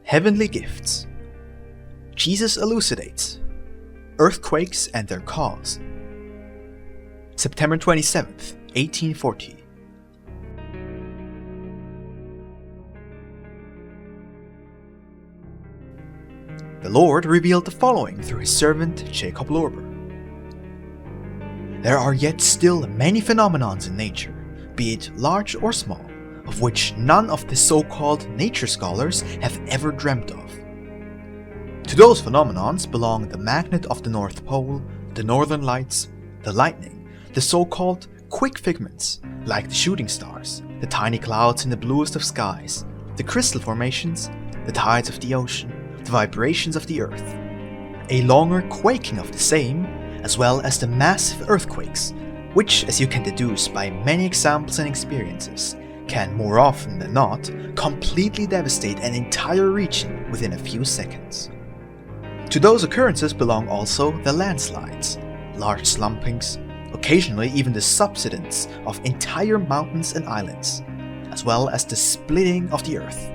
Heavenly Gifts. Jesus elucidates. Earthquakes and their cause. September 27th, 1840. The Lord revealed the following through his servant Jakob Lorber. There are yet still many phenomenons in nature, be it large or small, of which none of the so-called nature scholars have ever dreamt of. To those phenomenons belong the magnet of the North Pole, the northern lights, the lightning, the so-called quick figments, like the shooting stars, the tiny clouds in the bluest of skies, the crystal formations, the tides of the ocean, the vibrations of the earth, a longer quaking of the same, as well as the massive earthquakes, which, as you can deduce by many examples and experiences, can more often than not completely devastate an entire region within a few seconds. To those occurrences belong also the landslides, large slumpings, occasionally even the subsidence of entire mountains and islands, as well as the splitting of the earth,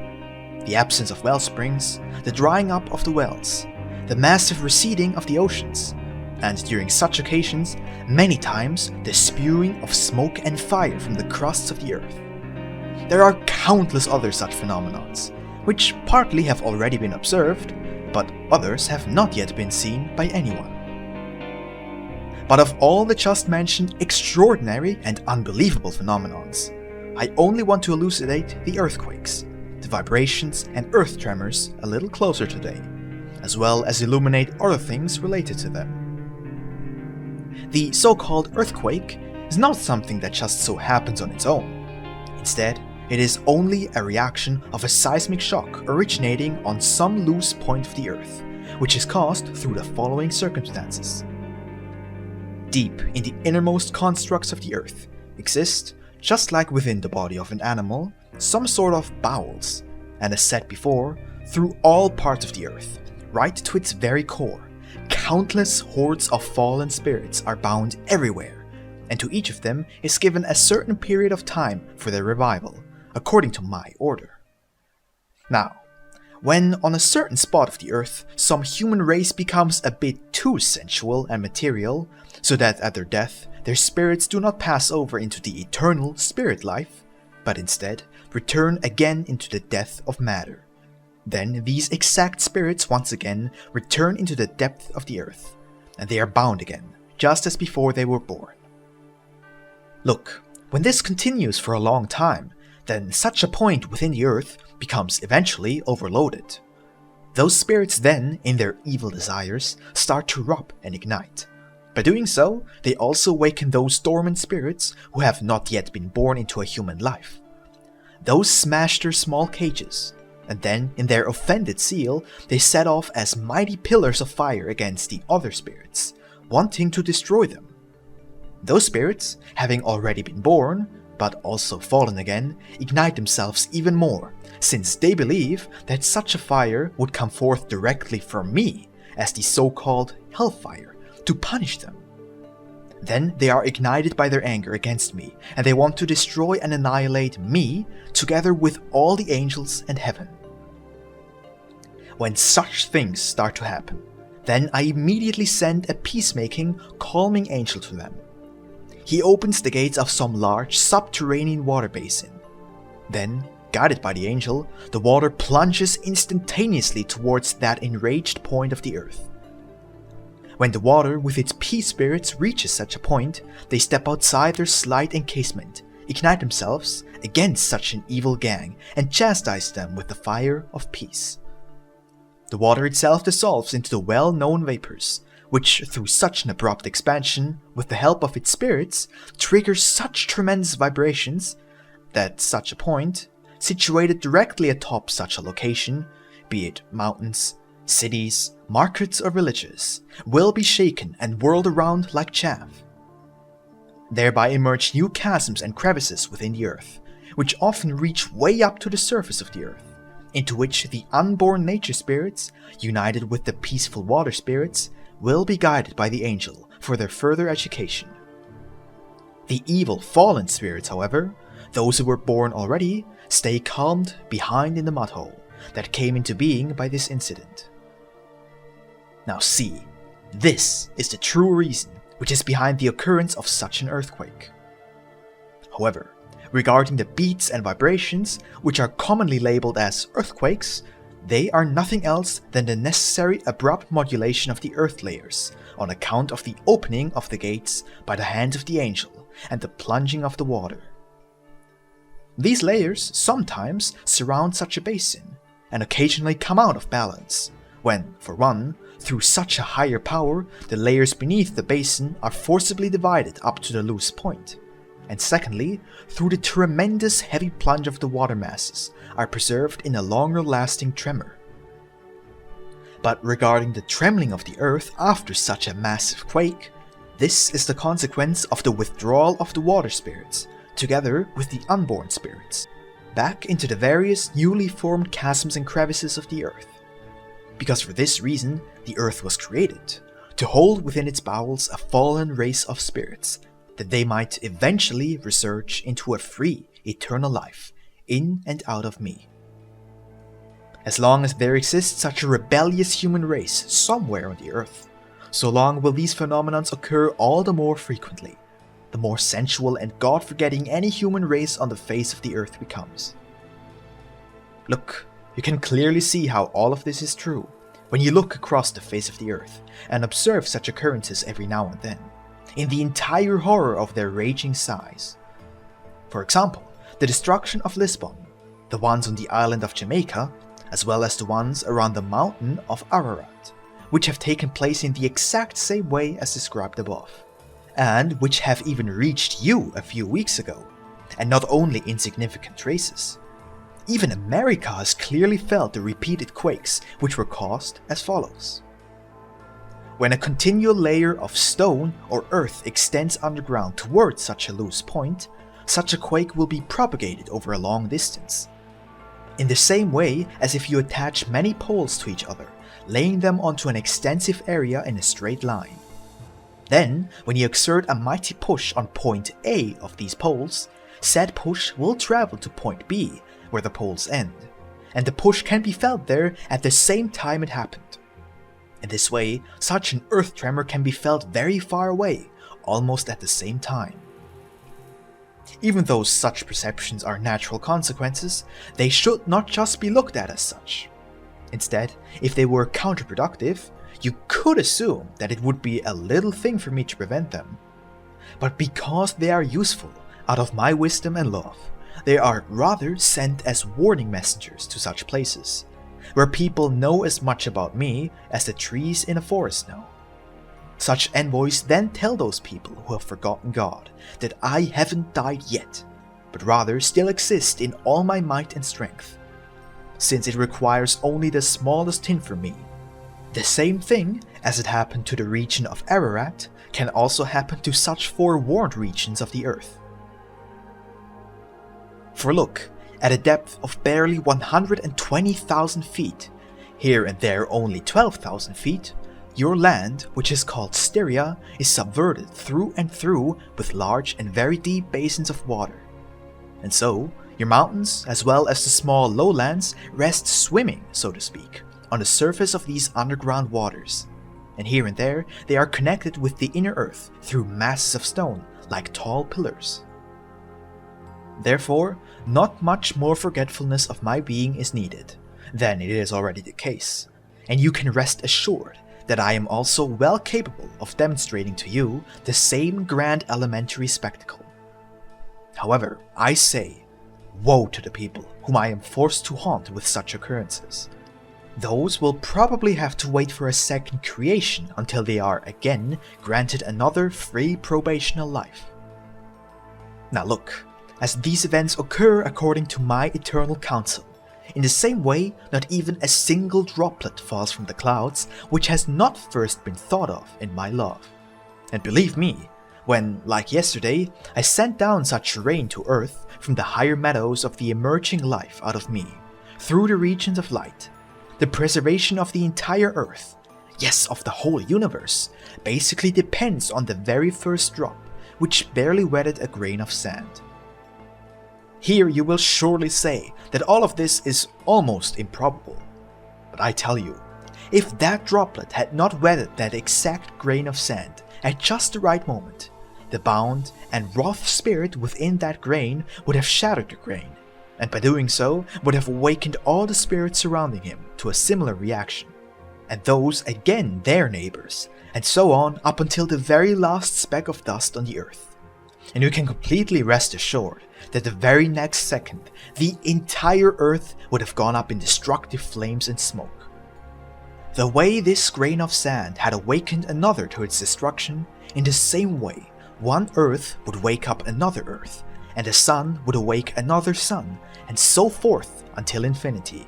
the absence of wellsprings, the drying up of the wells, the massive receding of the oceans, and during such occasions, many times the spewing of smoke and fire from the crusts of the earth. There are countless other such phenomenons, which partly have already been observed, but others have not yet been seen by anyone. But of all the just mentioned extraordinary and unbelievable phenomenons, I only want to elucidate the earthquakes, the vibrations and earth tremors a little closer today, as well as illuminate other things related to them. The so-called earthquake is not something that just so happens on its own. Instead, it is only a reaction of a seismic shock originating on some loose point of the earth, which is caused through the following circumstances. Deep in the innermost constructs of the earth exist, just like within the body of an animal, some sort of bowels, and as said before, through all parts of the earth, right to its very core, countless hordes of fallen spirits are bound everywhere, and to each of them is given a certain period of time for their revival, according to my order. Now, when on a certain spot of the earth some human race becomes a bit too sensual and material, so that at their death their spirits do not pass over into the eternal spirit life, but instead return again into the death of matter, then these exact spirits once again return into the depth of the earth, and they are bound again, just as before they were born. Look, when this continues for a long time, then such a point within the earth becomes eventually overloaded. Those spirits then, in their evil desires, start to rub and ignite. By doing so, they also waken those dormant spirits who have not yet been born into a human life. Those smash their small cages, and then, in their offended zeal, they set off as mighty pillars of fire against the other spirits, wanting to destroy them. Those spirits, having already been born, but also fallen again, ignite themselves even more, since they believe that such a fire would come forth directly from me, as the so-called hellfire, to punish them. Then they are ignited by their anger against me, and they want to destroy and annihilate me, together with all the angels and heaven. When such things start to happen, then I immediately send a peacemaking, calming angel to them. He opens the gates of some large subterranean water basin. Then, guided by the angel, the water plunges instantaneously towards that enraged point of the earth. When the water with its peace spirits reaches such a point, they step outside their slight encasement, ignite themselves against such an evil gang, and chastise them with the fire of peace. The water itself dissolves into the well-known vapors, which through such an abrupt expansion, with the help of its spirits, triggers such tremendous vibrations that such a point, situated directly atop such a location, be it mountains, cities, markets or villages, will be shaken and whirled around like chaff. Thereby emerge new chasms and crevices within the earth, which often reach way up to the surface of the earth, into which the unborn nature spirits, united with the peaceful water spirits, will be guided by the angel for their further education. The evil fallen spirits, however, those who were born already, stay calmed behind in the mud hole, that came into being by this incident. Now see, this is the true reason which is behind the occurrence of such an earthquake. However, regarding the beats and vibrations, which are commonly labeled as earthquakes, they are nothing else than the necessary abrupt modulation of the earth layers on account of the opening of the gates by the hand of the angel and the plunging of the water. These layers sometimes surround such a basin and occasionally come out of balance, when, for one, through such a higher power, the layers beneath the basin are forcibly divided up to the loose point, and secondly, through the tremendous heavy plunge of the water masses are preserved in a longer-lasting tremor. But regarding the trembling of the earth after such a massive quake, this is the consequence of the withdrawal of the water spirits, together with the unborn spirits, back into the various newly formed chasms and crevices of the earth. Because for this reason, the earth was created, to hold within its bowels a fallen race of spirits, that they might eventually resurge into a free, eternal life, in and out of me. As long as there exists such a rebellious human race somewhere on the earth, so long will these phenomena occur all the more frequently, the more sensual and God-forgetting any human race on the face of the earth becomes. Look, you can clearly see how all of this is true when you look across the face of the earth and observe such occurrences every now and then, in the entire horror of their raging size. For example, the destruction of Lisbon, the ones on the island of Jamaica, as well as the ones around the mountain of Ararat, which have taken place in the exact same way as described above, and which have even reached you a few weeks ago, and not only insignificant traces. Even America has clearly felt the repeated quakes which were caused as follows. When a continual layer of stone or earth extends underground towards such a loose point, such a quake will be propagated over a long distance. In the same way as if you attach many poles to each other, laying them onto an extensive area in a straight line. Then, when you exert a mighty push on point A of these poles, said push will travel to point B, where the poles end, and the push can be felt there at the same time it happened. In this way, such an earth tremor can be felt very far away, almost at the same time. Even though such perceptions are natural consequences, they should not just be looked at as such. Instead, if they were counterproductive, you could assume that it would be a little thing for me to prevent them. But because they are useful, out of my wisdom and love, they are rather sent as warning messengers to such places, where people know as much about me as the trees in a forest know. Such envoys then tell those people who have forgotten God that I haven't died yet, but rather still exist in all my might and strength, since it requires only the smallest hint from me. The same thing, as it happened to the region of Ararat, can also happen to such forewarned regions of the earth. For look, at a depth of barely 120,000 feet, here and there only 12,000 feet, your land, which is called Styria, is subverted through and through with large and very deep basins of water. And so, your mountains, as well as the small lowlands, rest swimming, so to speak, on the surface of these underground waters, and here and there they are connected with the inner earth through masses of stone, like tall pillars. Therefore, not much more forgetfulness of my being is needed than it is already the case, and you can rest assured that I am also well capable of demonstrating to you the same grand elementary spectacle. However, I say, woe to the people whom I am forced to haunt with such occurrences. Those will probably have to wait for a second creation until they are again granted another free probational life. Now look, as these events occur according to my eternal counsel, in the same way not even a single droplet falls from the clouds which has not first been thought of in my love. And believe me, when, like yesterday, I sent down such rain to earth from the higher meadows of the emerging life out of me, through the regions of light, the preservation of the entire earth, yes, of the whole universe, basically depends on the very first drop, which barely wetted a grain of sand. Here you will surely say that all of this is almost improbable. But I tell you, if that droplet had not wetted that exact grain of sand at just the right moment, the bound and wroth spirit within that grain would have shattered the grain, and by doing so would have awakened all the spirits surrounding him to a similar reaction, and those again their neighbors, and so on up until the very last speck of dust on the earth. And you can completely rest assured that the very next second, the entire earth would have gone up in destructive flames and smoke. The way this grain of sand had awakened another to its destruction, in the same way, one earth would wake up another earth, and the sun would awake another sun, and so forth until infinity.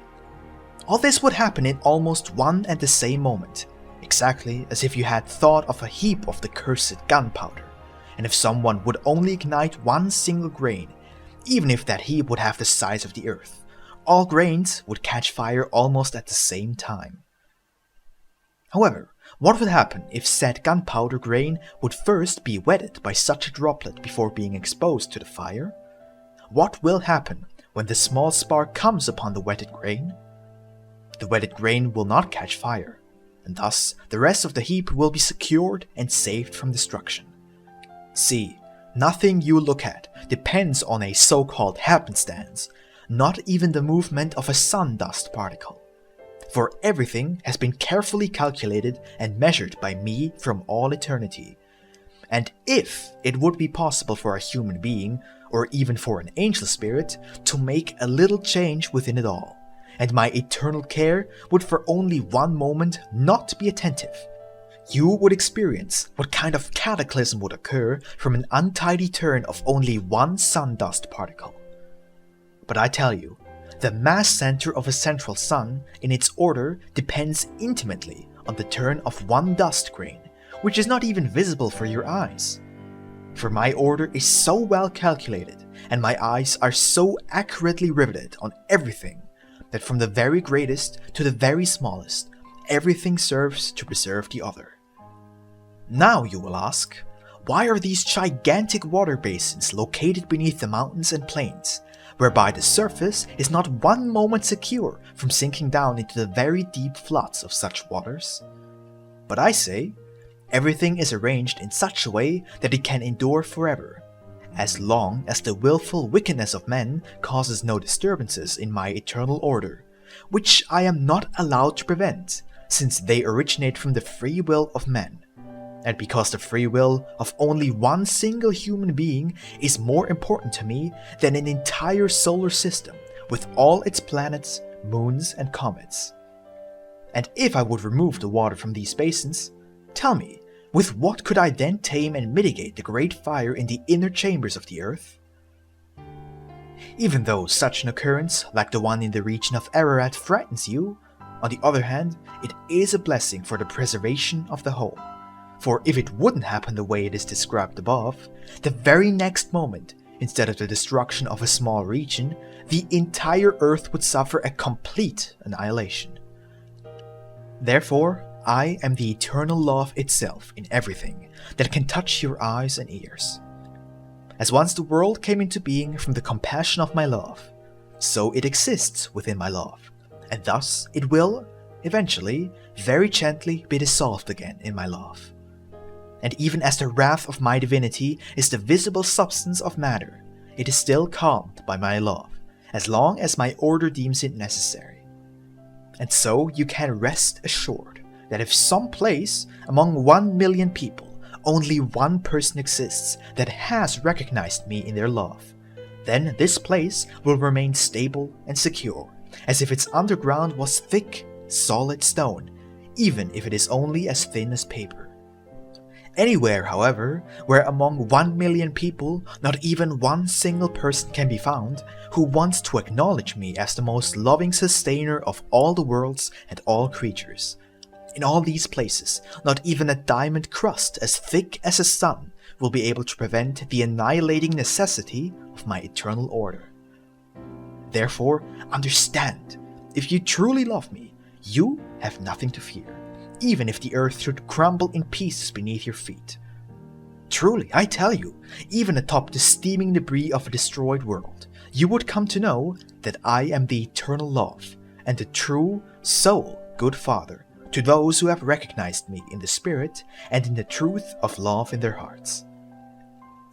All this would happen in almost one and the same moment, exactly as if you had thought of a heap of the cursed gunpowder, and if someone would only ignite one single grain, even if that heap would have the size of the earth, all grains would catch fire almost at the same time. However, what would happen if said gunpowder grain would first be wetted by such a droplet before being exposed to the fire? What will happen when the small spark comes upon the wetted grain? The wetted grain will not catch fire, and thus the rest of the heap will be secured and saved from destruction. See, nothing you look at depends on a so-called happenstance, not even the movement of a sun dust particle. For everything has been carefully calculated and measured by me from all eternity. And if it would be possible for a human being, or even for an angel spirit, to make a little change within it all, and my eternal care would for only one moment not be attentive, you would experience what kind of cataclysm would occur from an untidy turn of only one sun dust particle. But I tell you, the mass center of a central sun in its order depends intimately on the turn of one dust grain, which is not even visible for your eyes. For my order is so well calculated, and my eyes are so accurately riveted on everything, that from the very greatest to the very smallest, everything serves to preserve the other. Now you will ask, why are these gigantic water basins located beneath the mountains and plains, whereby the surface is not one moment secure from sinking down into the very deep floods of such waters? But I say, everything is arranged in such a way that it can endure forever, as long as the willful wickedness of men causes no disturbances in my eternal order, which I am not allowed to prevent, since they originate from the free will of men. And because the free will of only one single human being is more important to me than an entire solar system with all its planets, moons, and comets. And if I would remove the water from these basins, tell me, with what could I then tame and mitigate the great fire in the inner chambers of the earth? Even though such an occurrence, like the one in the region of Ararat, frightens you, on the other hand, it is a blessing for the preservation of the whole. For if it wouldn't happen the way it is described above, the very next moment, instead of the destruction of a small region, the entire earth would suffer a complete annihilation. Therefore, I am the eternal love itself in everything that can touch your eyes and ears. As once the world came into being from the compassion of my love, so it exists within my love, and thus it will, eventually, very gently be dissolved again in my love. And even as the wrath of my divinity is the visible substance of matter, it is still calmed by my love, as long as my order deems it necessary. And so you can rest assured that if some place among 1 million people only one person exists that has recognized me in their love, then this place will remain stable and secure, as if its underground was thick, solid stone, even if it is only as thin as paper. Anywhere, however, where among 1 million people not even one single person can be found who wants to acknowledge me as the most loving sustainer of all the worlds and all creatures, in all these places, not even a diamond crust as thick as a sun will be able to prevent the annihilating necessity of my eternal order. Therefore, understand, if you truly love me, you have nothing to fear, even if the earth should crumble in pieces beneath your feet. Truly, I tell you, even atop the steaming debris of a destroyed world, you would come to know that I am the eternal love and the true, sole good Father to those who have recognized me in the Spirit and in the truth of love in their hearts.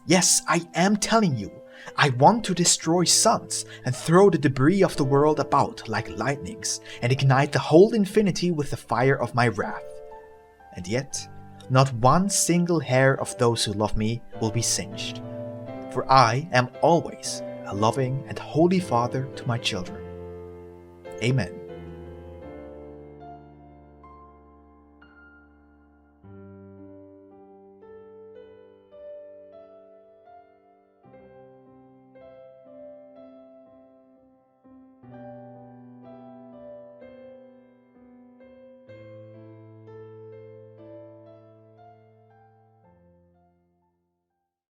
Yes, I am telling you, I want to destroy suns and throw the debris of the world about like lightnings and ignite the whole infinity with the fire of my wrath. And yet, not one single hair of those who love me will be singed. For I am always a loving and holy Father to my children. Amen.